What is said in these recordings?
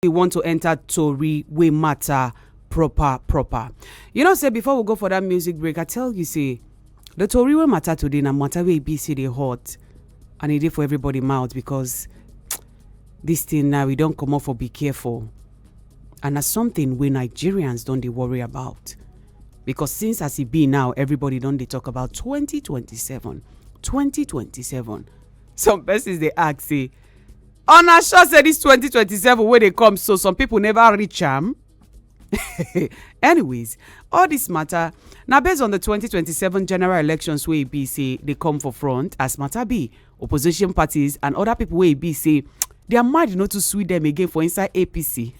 we want to enter Tori, we matter proper. You know, say before we go for that music break, I tell you, say, the Tori we matter today, na matter we be say they hot. And it is for everybody mouth because this thing now we don't come off for be careful. And that's something we Nigerians don't they worry about. Because since as it be now, everybody don't they talk about 2027. Some persons they ask, say, on a sure say this 2027 where they come, so some people never reach them. Anyways, all this matter now based on the 2027 general elections where be say they come for front as matter be opposition parties and other people where be say their mind not to sweet them again for inside APC.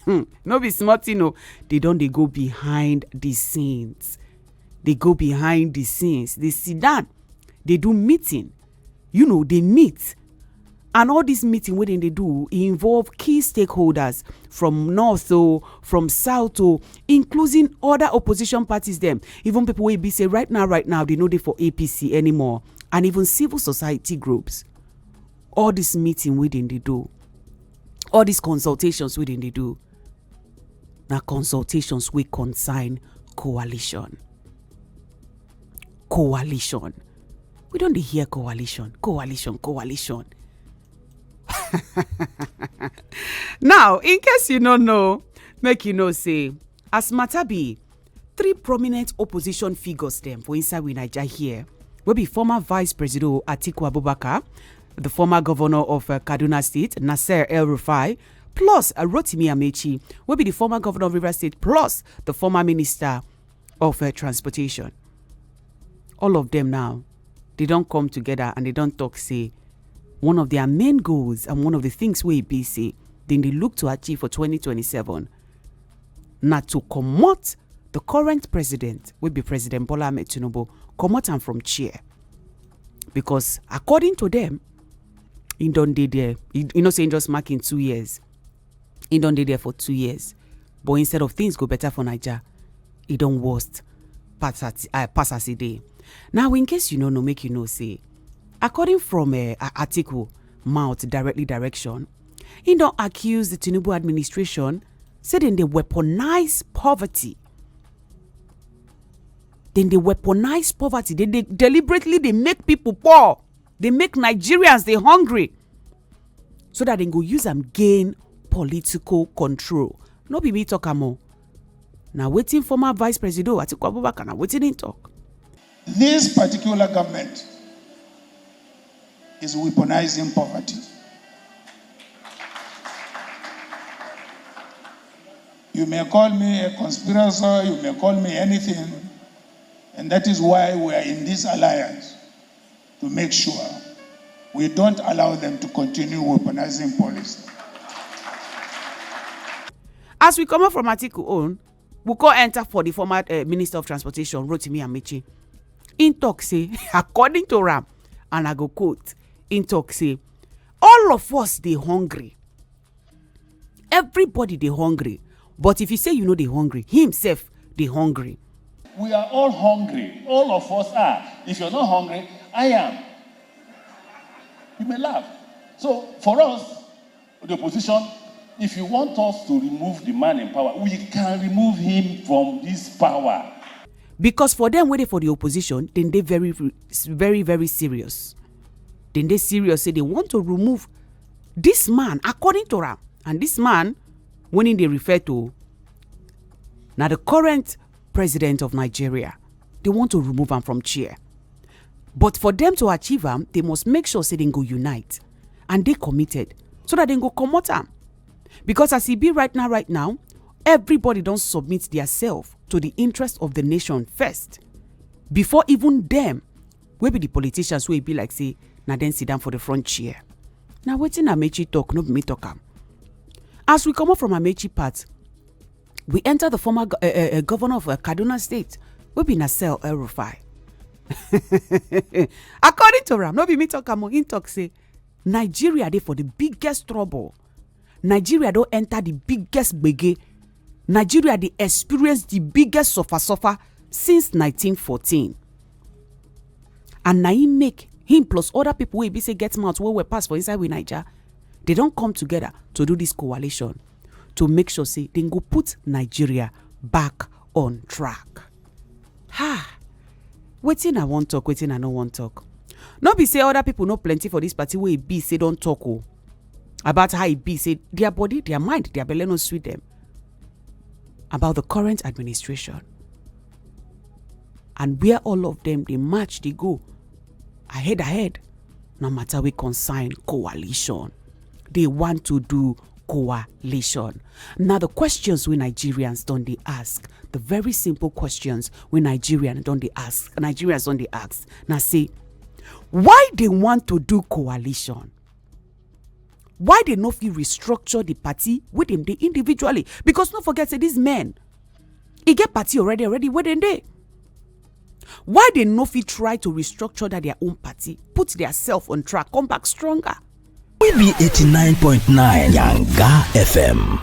No be smart, you know. They go behind the scenes. They go behind the scenes. They sit down. They do meeting. You know, they meet. And all this meeting, what they do, involve key stakeholders from north or from south or including other opposition parties them. Even people will be say right now, they know they for APC anymore. And even civil society groups. All this meeting, what they do. All these consultations, what they do. Now consultations we consign coalition. We don't hear coalition. Now, in case you don't know, make you know say, as matter be, 3 prominent opposition figures them for inside we Naija here will be former Vice President Atiku Abubakar, the former governor of Kaduna State, Nasser El-Rufai, plus Rotimi Amaechi, will be the former governor of Rivers State, plus the former minister of transportation. All of them now, they don't come together and they don't talk, say, one of their main goals and one of the things we be say, then they look to achieve for 2027, not to comot the current president, will be President Bola Ahmed Tinubu, comot am from chair. Because according to them, he don't dey there. You know, saying just marking 2 years. He don't dey there for 2 years. But instead of things go better for Naija, he don't worst pass as a day. Now, in case you know, no make you know, say, according from Atiku mouth direction, he don't accuse the Tinubu administration, saying they weaponize poverty. Then they weaponize poverty. They deliberately they make people poor. They make Nigerians they hungry, so that they go use them gain political control. No be me talk more. Now waiting former Vice President Atiku Abubakar. Now waiting in talk. This particular government is weaponizing poverty. You may call me a conspirator, you may call me anything, and that is why we are in this alliance, to make sure we don't allow them to continue weaponizing policy. As we come up from Atiku own, we go enter for the former Minister of Transportation, Rotimi Amaechi. In talk say, according to Ram, and I go quote, in talk say, all of us they hungry. Everybody they hungry. But if you say you know they hungry, himself they hungry. We are all hungry. All of us are. If you're not hungry, I am. You may laugh. So for us, the opposition, if you want us to remove the man in power, we can remove him from this power. Because for them waiting for the opposition, then they very serious. Then they serious say they want to remove this man according to Ram. And this man, when they refer to now the current president of Nigeria, they want to remove him from chair. But for them to achieve him, they must make sure say they go unite. And they committed. So that they go comot him. Because as he be right now, everybody don't submit themselves to the interest of the nation first. Before even them, where be the politicians will be like say, now then sit down for the front chair. Now waiting Amaechi talk, no me talk am. As we come up from Amaechi part, we enter the former governor of Kaduna State, will be Nasser El-Rufai. According to Ram, no be me talk am, in talk say, Nigeria they for the biggest trouble. Nigeria don't enter the biggest bege. Nigeria they experience the biggest suffer since 1914. And now he make him plus other people will be say get mouth where we pass for inside with Naija. They don't come together to do this coalition. to make sure say they go put Nigeria back on track. Wetin I want talk, wetin I no want talk. No be say other people know plenty for this party where e be say don't talk about how e be say their body, their mind, their belly no sweet them about the current administration and where all of them they march, they go ahead. No matter we consign coalition, they want to do coalition. Now the questions we Nigerians don't they ask, the very simple questions we Nigerians don't they ask. Now say, why they want to do coalition? Why they no fit restructure the party with them they individually? Because don't forget say these men, he get party already where they. Why they no fit try to restructure that their own party, put their self on track, come back stronger? We be 89.9 Yanga FM.